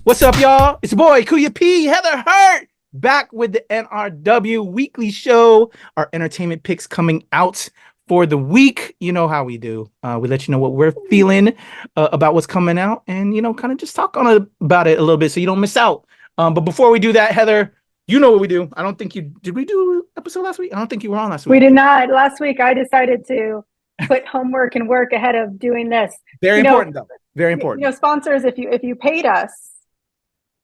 What's up, y'all? It's your boy, Kuya P, Heather Hurt, back with the NRW Weekly Show. Our entertainment picks coming out for the week. You know how we do. We let you know what we're feeling about what's coming out and, kind of just talk about it a little bit so you don't miss out. But before we do that, Heather, you know what we do. I don't think did we do episode last week? I don't think you were on last week. We did not. Last week, I decided to put homework and work ahead of doing this. Very important, though. Very important. Sponsors, if you paid us,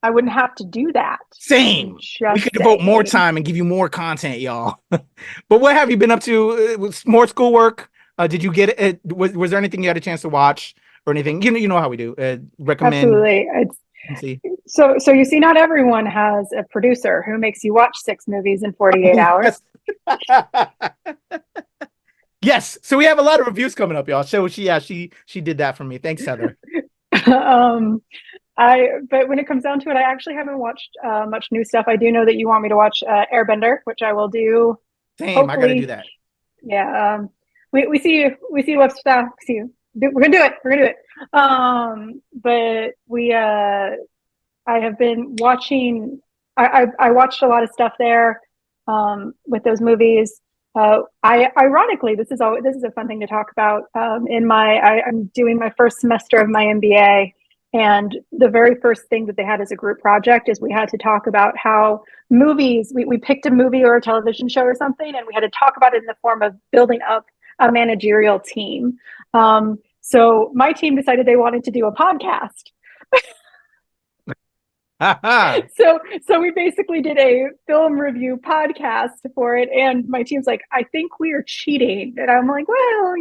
I wouldn't have to do that. Same. We could devote more time and give you more content, y'all. But what have you been up to? More schoolwork? Did you get it? Was there anything you had a chance to watch or anything? You know how we do. Recommend. Absolutely. So you see, not everyone has a producer who makes you watch 6 movies in 48 hours. Yes. So we have a lot of reviews coming up, y'all. So she did that for me. Thanks, Heather. But when it comes down to it, I actually haven't watched much new stuff. I do know that you want me to watch Airbender, which I will do. Same, hopefully. I gotta do that. Yeah. We see what's stuff. We're gonna do it. But I have been watching. I watched a lot of stuff there with those movies. Ironically, this is a fun thing to talk about. I'm doing my first semester of my MBA. And the very first thing that they had as a group project is we had to talk about how movies, we picked a movie or a television show or something, and we had to talk about it in the form of building up a managerial team. So my team decided they wanted to do a podcast. So we basically did a film review podcast for it. And my team's like, I think we are cheating. And I'm like, well,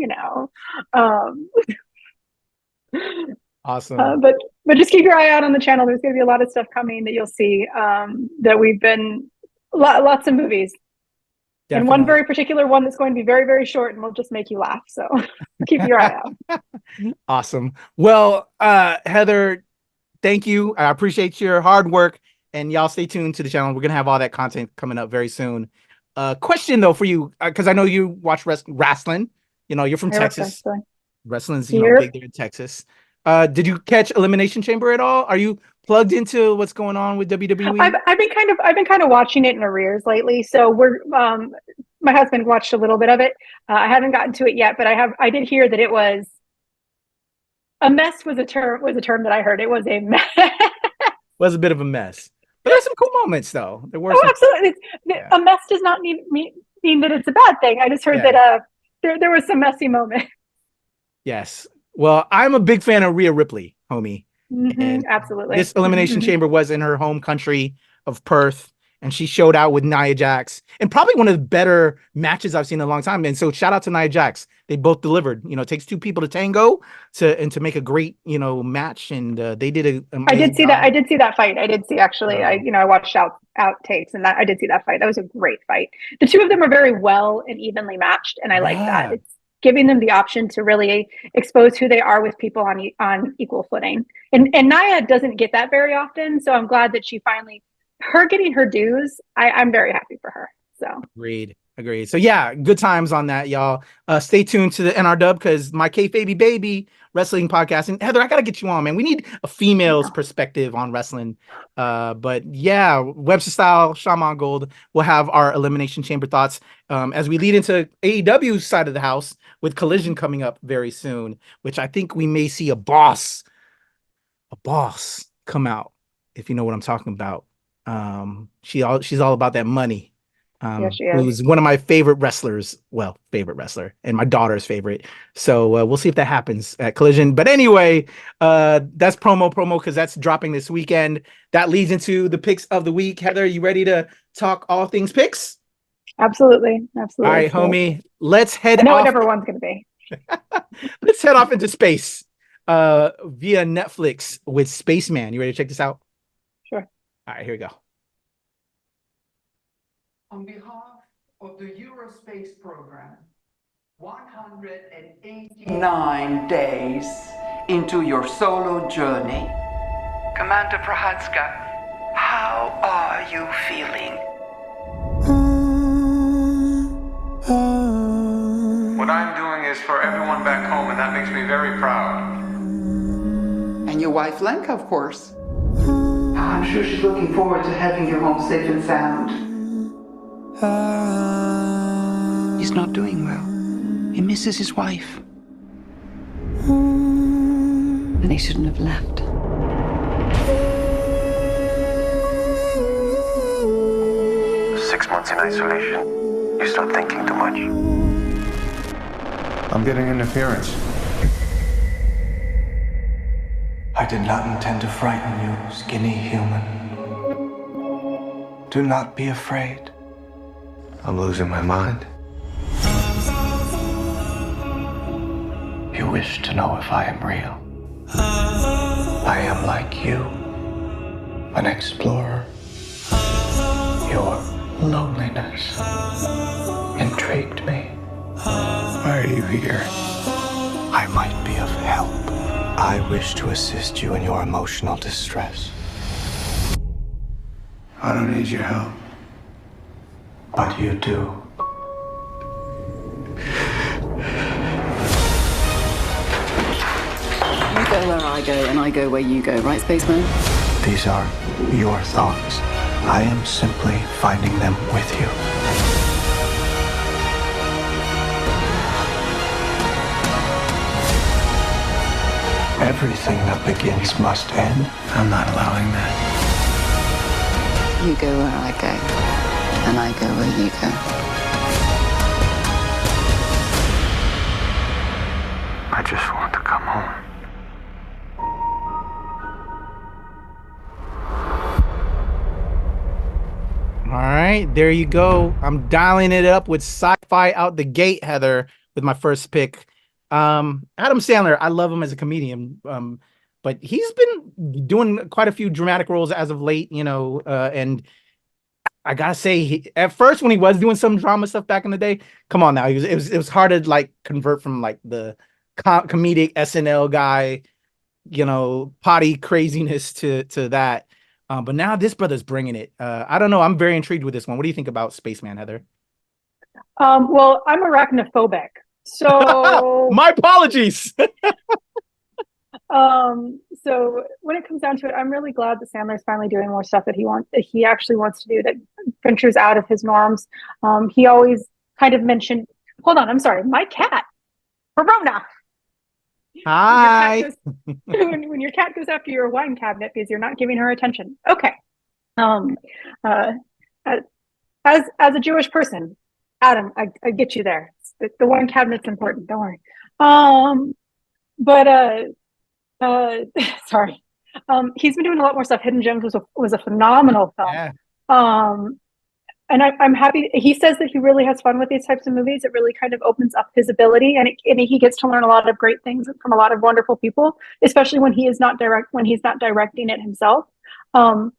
Awesome. But just keep your eye out on the channel. There's going to be a lot of stuff coming that you'll see that we've been lots of movies. Definitely. And one very particular one that's going to be very, very short and will just make you laugh. So keep your eye out. Awesome. Well, Heather, thank you. I appreciate your hard work, and y'all stay tuned to the channel. We're going to have all that content coming up very soon. Question though for you, because I know you watch wrestling. You're from Texas. Wrestling's big there in Texas. Did you catch Elimination Chamber at all? Are you plugged into what's going on with WWE? I've been kind of watching it in arrears lately. So my husband watched a little bit of it. I haven't gotten to it yet, but I did hear that it was a mess. Was a term that I heard. It was a mess. Was a bit of a mess, but there's some cool moments though. Absolutely. A mess does not mean that it's a bad thing. I just heard that there was some messy moments. Yes. Well, I'm a big fan of Rhea Ripley, homie. And absolutely. This Elimination Chamber was in her home country of Perth, and she showed out with Nia Jax, and probably one of the better matches I've seen in a long time. And so shout out to Nia Jax. They both delivered. It takes 2 people to tango to make a great, match. And they did I did see that. I did see that fight. I did see actually. I watched outtakes, and I did see that fight. That was a great fight. The 2 of them are very well and evenly matched, and I like that. It's giving them the option to really expose who they are with people on equal footing. And Nia doesn't get that very often. So I'm glad that she finally, her getting her dues, I'm very happy for her. So Agreed. So yeah, good times on that, y'all. Stay tuned to the NRW because my kayfabe baby wrestling podcast. And Heather, I got to get you on, man. We need a female's perspective on wrestling. But yeah, Webster Style, Shaman Gold will have our Elimination Chamber thoughts as we lead into AEW's side of the house with Collision coming up very soon, which I think we may see a boss come out, if you know what I'm talking about. She's all about that money. She is. Who's one of my favorite wrestlers, favorite wrestler, and my daughter's favorite. So we'll see if that happens at Collision. But anyway, that's promo because that's dropping this weekend. That leads into the picks of the week. Heather, you ready to talk all things picks? Absolutely. All right, homie. Let's head off. I know what number one's going to be. Let's head off into space via Netflix with Spaceman. You ready to check this out? Sure. All right, here we go. On behalf of the Eurospace program, 189 days into your solo journey. Commander Prohatska, how are you feeling? What I'm doing is for everyone back home, and that makes me very proud. And your wife Lenka, of course. I'm sure she's looking forward to having you home safe and sound. He's not doing well. He misses his wife. And he shouldn't have left. Six months in isolation. You start thinking too much. I'm getting interference. I did not intend to frighten you, skinny human. Do not be afraid. I'm losing my mind. You wish to know if I am real. I am like you, an explorer. Your loneliness intrigued me. Why are you here? I might be of help. I wish to assist you in your emotional distress. I don't need your help. But you do. You go where I go, and I go where you go, right, Spaceman? These are your thoughts. I am simply finding them with you. Everything that begins must end. I'm not allowing that. You go where I go, and I go where you go. I just want to come home. All right, there you go. I'm dialing it up with sci-fi out the gate, Heather, with my first pick. Adam Sandler, I love him as a comedian, but he's been doing quite a few dramatic roles as of late, and I gotta say, at first when he was doing some drama stuff back in the day, come on now, it was hard to like convert from like the comedic SNL guy, potty craziness to that. But now this brother's bringing it. I don't know. I'm very intrigued with this one. What do you think about Spaceman, Heather? Well, I'm arachnophobic. So my apologies. So when it comes down to it, I'm really glad that Sandler's finally doing more stuff that he actually wants to do, that ventures out of his norms. He always kind of mentioned, hold on, I'm sorry, my cat, Verona. Hi. When your cat goes after your wine cabinet because you're not giving her attention. Okay. As a Jewish person, Adam, I get you there. The wine cabinet's important. Don't worry. Sorry. He's been doing a lot more stuff. Hidden Gems was a phenomenal film. Yeah. And I'm happy. He says that he really has fun with these types of movies. It really kind of opens up his ability, and he gets to learn a lot of great things from a lot of wonderful people, especially when he's not directing it himself. From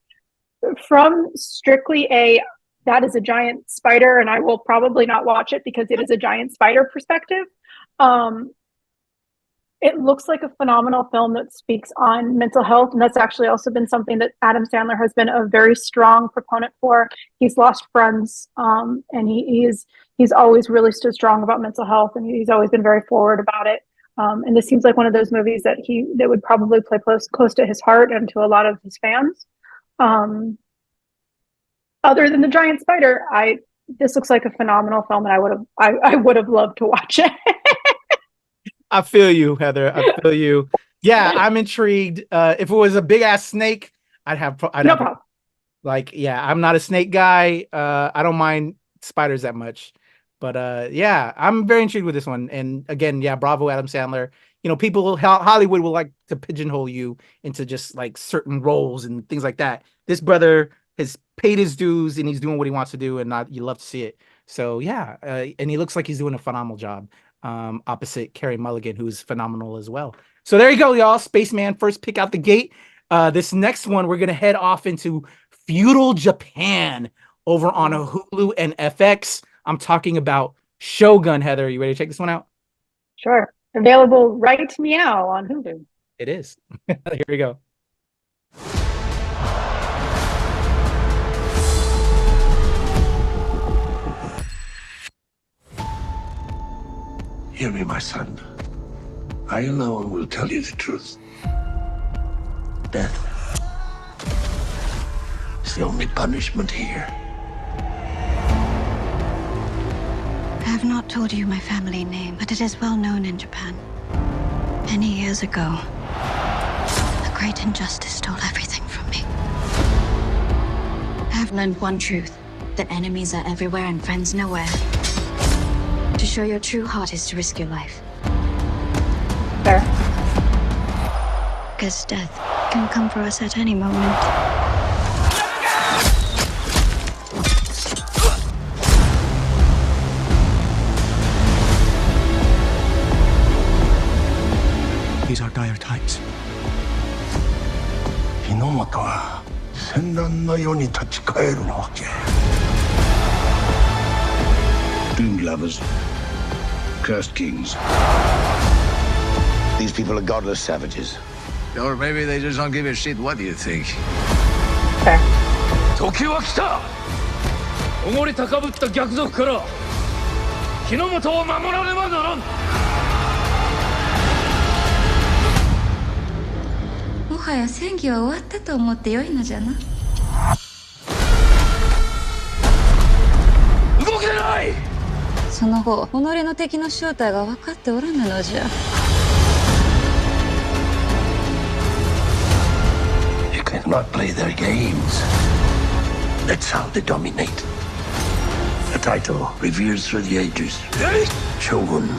strictly that is a giant spider, and I will probably not watch it because it is a giant spider perspective. It looks like a phenomenal film that speaks on mental health, and that's actually also been something that Adam Sandler has been a very strong proponent for. He's lost friends, and he's always really stood strong about mental health, and he's always been very forward about it. And this seems like one of those movies that would probably play close to his heart and to a lot of his fans. Other than the giant spider, this looks like a phenomenal film, and I would have loved to watch it. I feel you, Heather. I feel you. Yeah, I'm intrigued. If it was a big ass snake, I'd have no problem. I'm not a snake guy. I don't mind spiders that much. But yeah, I'm very intrigued with this one. And again, yeah, bravo, Adam Sandler. People, Hollywood will like to pigeonhole you into just like certain roles and things like that. This brother has paid his dues and he's doing what he wants to do, and you love to see it. So yeah, and he looks like he's doing a phenomenal job. Opposite Carey Mulligan, who's phenomenal as well. So there you go, y'all. Spaceman, first pick out the gate. This next one, we're gonna head off into feudal Japan over on a Hulu and FX. I'm talking about Shōgun. Heather, are you ready to check this one out? Sure. Available right meow on Hulu. It is. Here we go. Hear me, my son. I alone will tell you the truth. Death That's the only punishment here. I have not told you my family name, but it is well known in Japan. Many years ago, a great injustice stole everything from me. I have learned one truth, that enemies are everywhere and friends nowhere. To show your true heart is to risk your life. Fair. Because death can come for us at any moment. These are dire times. 日の本は戦乱の世に立ち返るわけ。Doomed lovers, cursed kings. These people are godless savages. Or maybe they just don't give a shit what you think. Fair. 時は来た。おごり高ぶった逆賊から日の本を守らねばならん。もはや戦議は終わったと思ってよいのじゃな。動けない。その後、己の敵の正体が分かっておらぬのじゃ。You cannot play their games. That's how they dominate. A title revered through the ages. Shōgun.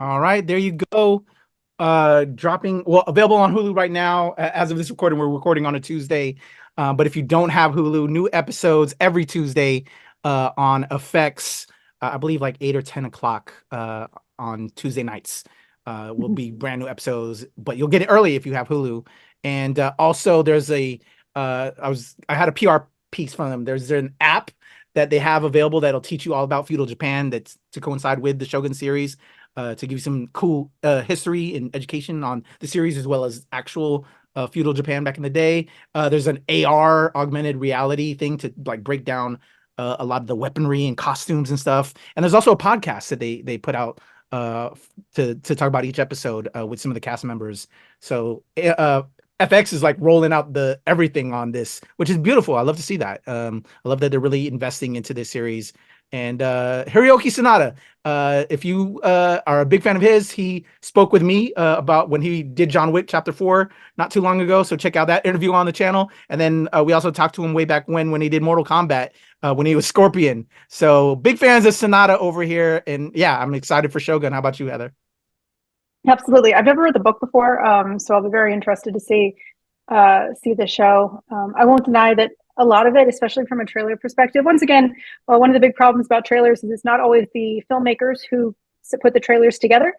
All right, there you go. Available on Hulu right now. As of this recording, we're recording on a Tuesday. But if you don't have Hulu, new episodes every Tuesday on FX, I believe like 8 or 10 o'clock on Tuesday nights will be brand new episodes, but you'll get it early if you have Hulu. And also there's I had a PR piece from them. There's an app that they have available that'll teach you all about feudal Japan, that's to coincide with the Shōgun series. To give you some cool history and education on the series, as well as actual feudal Japan back in the day. There's an AR, augmented reality thing to like break down a lot of the weaponry and costumes and stuff. And there's also a podcast that they put out to talk about each episode with some of the cast members. So FX is like rolling out the everything on this, which is beautiful. I love to see that. I love that they're really investing into this series. And Hiroyuki Sanada, if you are a big fan of his, he spoke with me about when he did John Wick Chapter 4 not too long ago. So check out that interview on the channel. And then we also talked to him way back when he did Mortal Kombat, when he was Scorpion. So big fans of Sanada over here. And yeah, I'm excited for Shōgun. How about you, Heather? Absolutely. I've never read the book before, so I'll be very interested to see the show. I won't deny that a lot of it, especially from a trailer perspective. Once again, one of the big problems about trailers is it's not always the filmmakers who put the trailers together.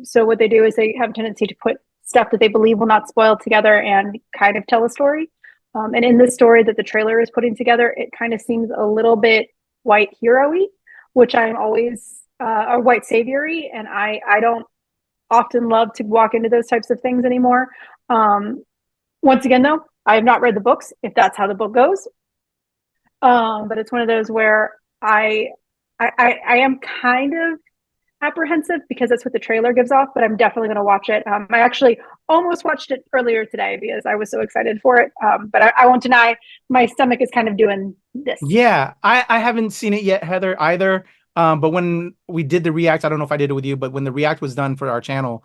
So what they do is they have a tendency to put stuff that they believe will not spoil together and kind of tell a story. And in this story that the trailer is putting together, it kind of seems a little bit white hero-y, which I'm always a white savior-y, and I don't often love to walk into those types of things anymore. Once again, though, I have not read the books, if that's how the book goes. But it's one of those where I am kind of apprehensive because that's what the trailer gives off, but I'm definitely going to watch it. I actually almost watched it earlier today because I was so excited for it. But I won't deny my stomach is kind of doing this. Yeah, I haven't seen it yet, Heather, either. But when we did the react, I don't know if I did it with you, but when the react was done for our channel,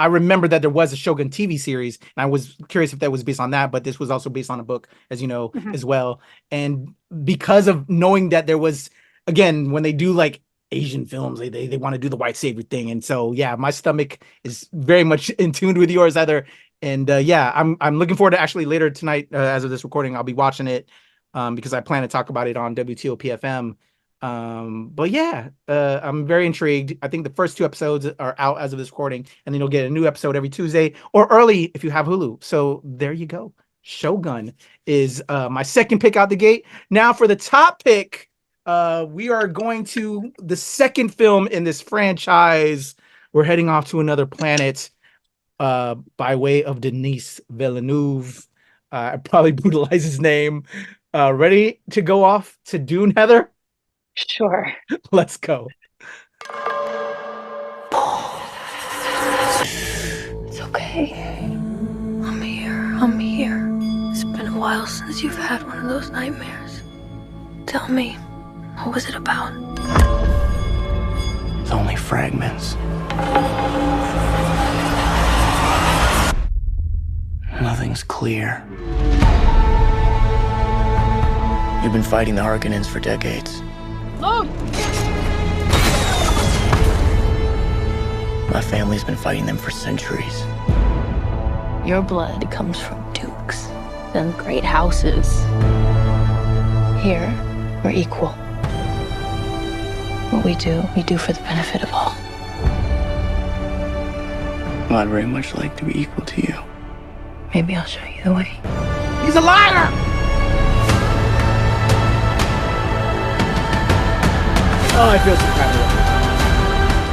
I remember that there was a Shōgun TV series, and I was curious if that was based on that, but this was also based on a book, as you know, as well. And because of knowing that there was, again, when they do like Asian films, they want to do the white savior thing. And so, yeah, my stomach is very much in tune with yours, Heather. And yeah, I'm looking forward to actually later tonight, as of this recording, I'll be watching it because I plan to talk about it on WTOP-FM. But yeah, I'm very intrigued. I think the first 2 episodes are out as of this recording, and then you'll get a new episode every Tuesday or early if you have Hulu. So there you go. Shōgun is my second pick out the gate. Now for the top pick, we are going to the second film in this franchise. We're heading off to another planet. by way of Denis Villeneuve. I probably brutalized his name. Ready to go off to Dune, Heather? Sure. Let's go. It's okay. I'm here. It's been a while since you've had one of those nightmares. Tell me, what was it about? It's only fragments. Nothing's clear. You've been fighting the Harkonnens for decades. Look! My family's been fighting them for centuries. Your blood comes from dukes and great houses. Here, we're equal. What we do for the benefit of all. I'd very much like to be equal to you. Maybe I'll show you the way. He's a liar! Oh, I feel some kind of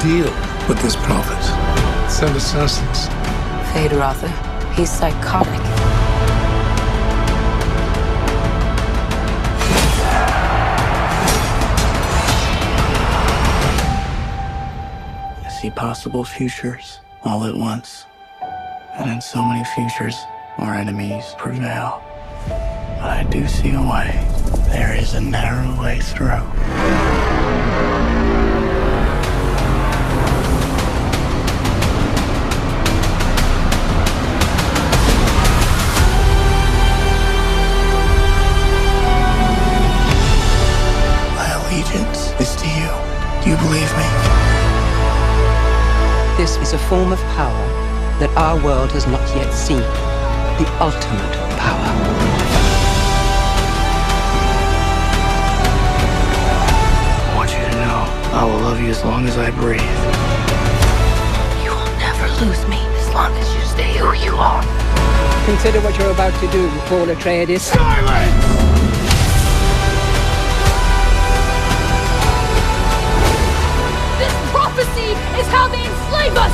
way. Deal with this prophet. Send assassins. Fade Rother. He's psychotic. I see possible futures all at once. And in so many futures, our enemies prevail. But I do see a way. There is a narrow way through. My allegiance is to you. Do you believe me? This is a form of power that our world has not yet seen. The ultimate power. I want you to know I will love you as long as I breathe. You will never lose me as long as you stay who you are. Consider what you're about to do, Paul Atreides. Silence! This prophecy is how they enslave us!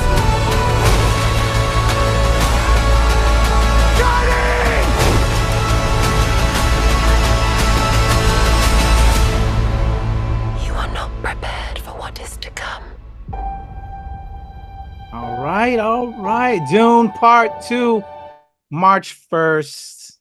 You are not prepared for what is to come. All right. Dune Part 2, March 1st.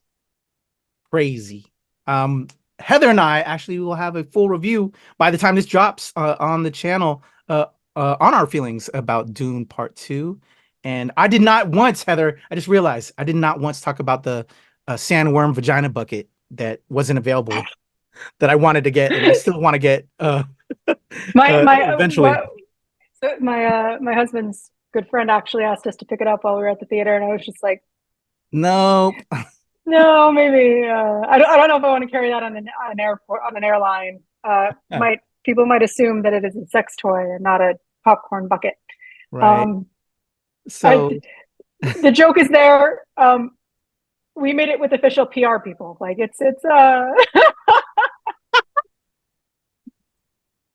Crazy. Heather and I actually will have a full review by the time this drops on the channel on our feelings about Dune Part 2. And I did not once, Heather, I just realized I did not once talk about the sandworm vagina bucket that wasn't available that I wanted to get, and I still want to get eventually. My husband's good friend actually asked us to pick it up while we were at the theater, and I was just like, no, maybe I don't know if I want to carry that on an airline. People might assume that it is a sex toy and not a popcorn bucket. Right. So the joke is there. We made it with official PR people. Like it's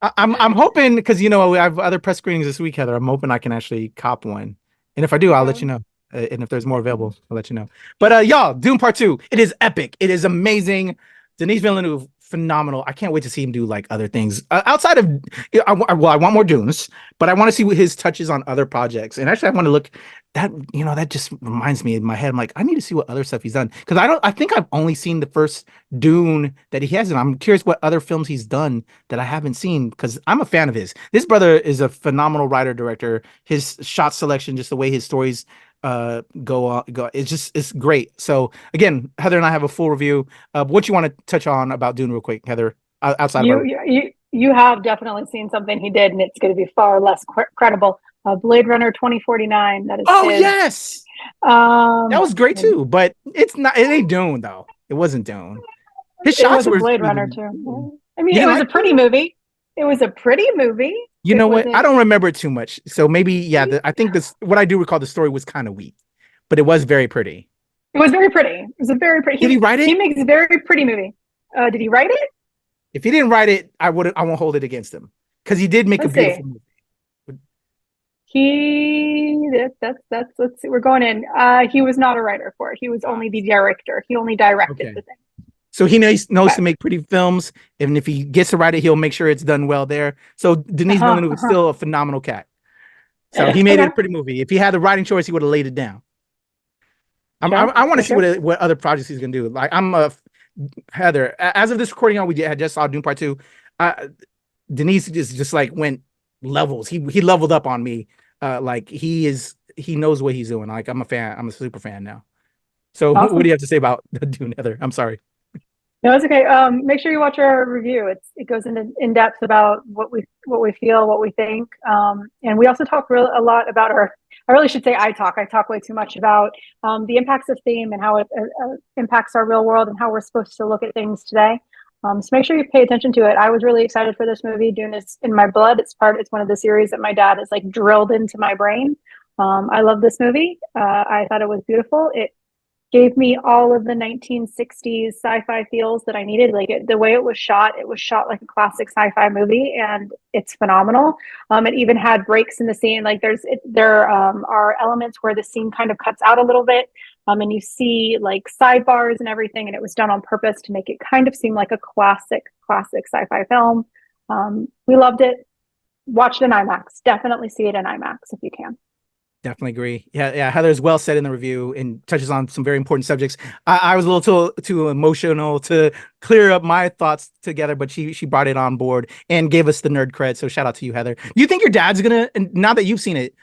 I'm hoping, because I have other press screenings this week, Heather. I'm hoping I can actually cop one, and if I do, I'll let you know. And if there's more available, I'll let you know. But y'all, Dune Part 2, it is epic. It is amazing. Denis Villeneuve, phenomenal. I can't wait to see him do like other things outside of. I want more Dunes, but I want to see what his touches on other projects. And actually, I want to look. That just reminds me in my head. I'm like, I need to see what other stuff he's done, because I think I've only seen the first Dune that he has, and I'm curious what other films he's done that I haven't seen, because I'm a fan of his. This brother is a phenomenal writer director. His shot selection, just the way his stories go, it's great. So again, Heather and I have a full review. What you want to touch on about Dune real quick, Heather? Outside of you have definitely seen something he did, and it's going to be far less credible. Blade Runner 2049. That is. Oh yes, that was great too. But it's not. It ain't Dune though. It wasn't Dune. His shots were Blade Runner too. I mean, it was a pretty movie. It was a pretty movie. You know what? I don't remember it too much. So maybe, I think what I do recall, the story was kind of weak, but it was very pretty. It was very pretty. It was a very pretty. Did he write it? He makes a very pretty movie. Did he write it? If he didn't write it, I won't hold it against him, because he did make a beautiful movie. That's let's see, we're going in. He was not a writer for it. He was only the director. He only directed the thing. So he knows to make pretty films, and if he gets to write it, he'll make sure it's done well there. So Denis Villeneuve is still a phenomenal cat. So he made it a pretty movie. If he had the writing choice, he would have laid it down. I want to see what other projects he's gonna do. Like Heather, as of this recording, we just saw Dune Part 2. Denise just like went levels. He leveled up on me. Like he knows what he's doing. Like I'm a fan. I'm a super fan now. So awesome. What do you have to say about Dune, Heather? I'm sorry. No, it's okay. Make sure you watch our review. It goes into in depth about what we feel, what we think, and we also talk a lot about I really should say I talk way too much about the impacts of theme and how it impacts our real world and how we're supposed to look at things today. So make sure you pay attention to it. I was really excited for this movie. Dune is in my blood. It's one of the series that my dad has like drilled into my brain. I love this movie. I thought it was beautiful. It gave me all of the 1960s sci-fi feels that I needed. Like the way it was shot like a classic sci-fi movie, and it's phenomenal. It even had breaks in the scene. Like there are elements where the scene kind of cuts out a little bit, and you see like sidebars and everything, and it was done on purpose to make it kind of seem like a classic sci-fi film. We loved it. Watch it in IMAX. Definitely see it in IMAX if you can. Definitely agree. Yeah. Heather's well said in the review and touches on some very important subjects. I was a little too emotional to clear up my thoughts together, but she brought it on board and gave us the nerd cred. So shout out to you, Heather. Do you think your dad's gonna? And now that you've seen it,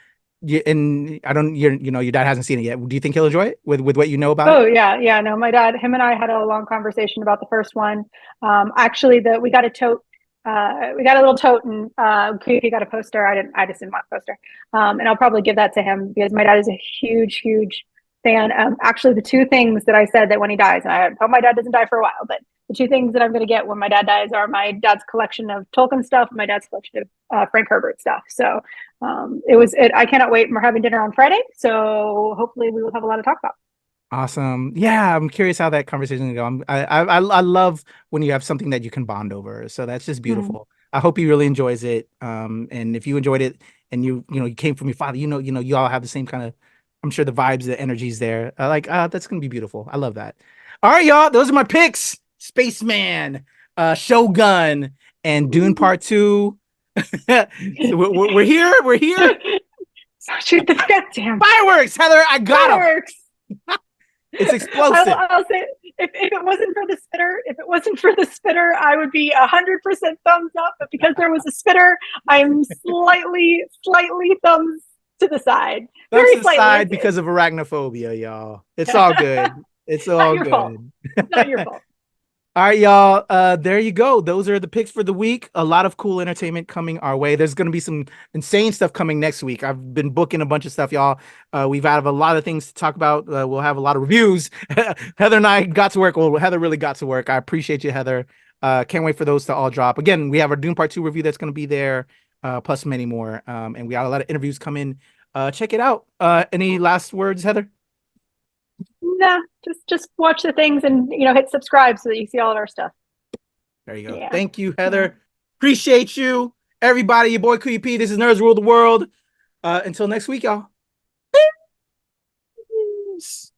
and your dad hasn't seen it yet. Do you think he'll enjoy it with what you know about it? Oh yeah. No, my dad, him and I had a long conversation about the first one. Actually, we got a tote. We got a little tote, and Kuya got a poster. I just didn't want a poster. And I'll probably give that to him because my dad is a huge fan. Actually, the two things that I said that when he dies, and I hope my dad doesn't die for a while, but the two things that I'm going to get when my dad dies are my dad's collection of Tolkien stuff and my dad's collection of Frank Herbert stuff. So I cannot wait. We're having dinner on Friday, so hopefully we will have a lot to talk about. Awesome. Yeah, I'm curious how that conversation is going to go. I love when you have something that you can bond over. So that's just beautiful. Mm-hmm. I hope he really enjoys it. And if you enjoyed it and you came from your father, you all have the same kind of, I'm sure the vibes, the energy's there. That's going to be beautiful. I love that. All right, y'all. Those are my picks. Spaceman, Shōgun, and Dune Part 2. We're here. We're here. Shoot the goddamn fireworks, Heather. I got them. It's explosive. I'll say if it wasn't for the spitter, I would be 100% thumbs up. But because there was a spitter, I'm slightly thumbs to the side. Thumbs to the side because of arachnophobia, y'all. It's all good. It's all good. Fault. It's not your fault. All right, y'all. There you go. Those are the picks for the week. A lot of cool entertainment coming our way. There's going to be some insane stuff coming next week. I've been booking a bunch of stuff, y'all. We've had a lot of things to talk about. We'll have a lot of reviews. Heather and I got to work. Well, Heather really got to work. I appreciate you, Heather. Can't wait for those to all drop. Again, we have our Dune Part 2 review that's going to be there, plus many more. And we got a lot of interviews coming. Check it out. Any last words, Heather? Nah, just watch the things and hit subscribe so that you see all of our stuff. There you go. Yeah. Thank you, Heather. Appreciate you, everybody. Your boy Kuya P. This is Nerds Rule the World. Until next week, y'all. Peace.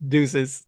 Deuces.